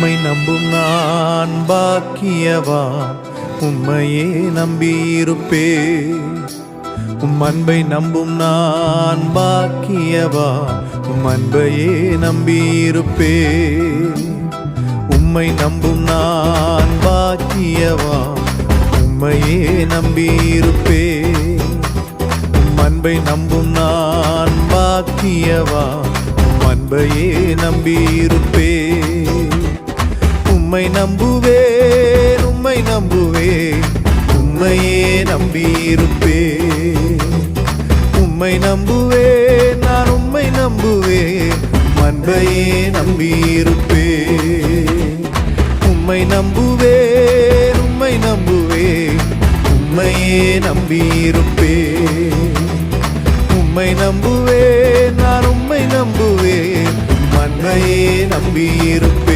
உம்மை நம்பும் நான் பாக்கியவா, உம்மையே நம்பியிருப்பே. உம் அன்பை நம்பும் நான் பாக்கியவா, உம் அன்பையே நம்பியிருப்பே. உம்மை நம்பும் நான் பாக்கியவா, உம்மையே நம்பியிருப்பே. உம் அன்பை நம்பும் நான் பாக்கியவா, உம் அன்பையே நம்பியிருப்பே. உம்மை நம்புவேன், உம்மை நம்புவேன், உம்மையே நம்பியிருப்பே. உம்மை நம்புவேன், நான் உம்மை நம்புவேன், அன்பையே நம்பியிருப்பே. உம்மை நம்புவேன், உம்மை நம்புவேன், உம்மையே நம்பியிருப்பே. உம்மை நம்புவேன், நான் உம்மை நம்புவேன், அன்பையே நம்பியிருப்பே.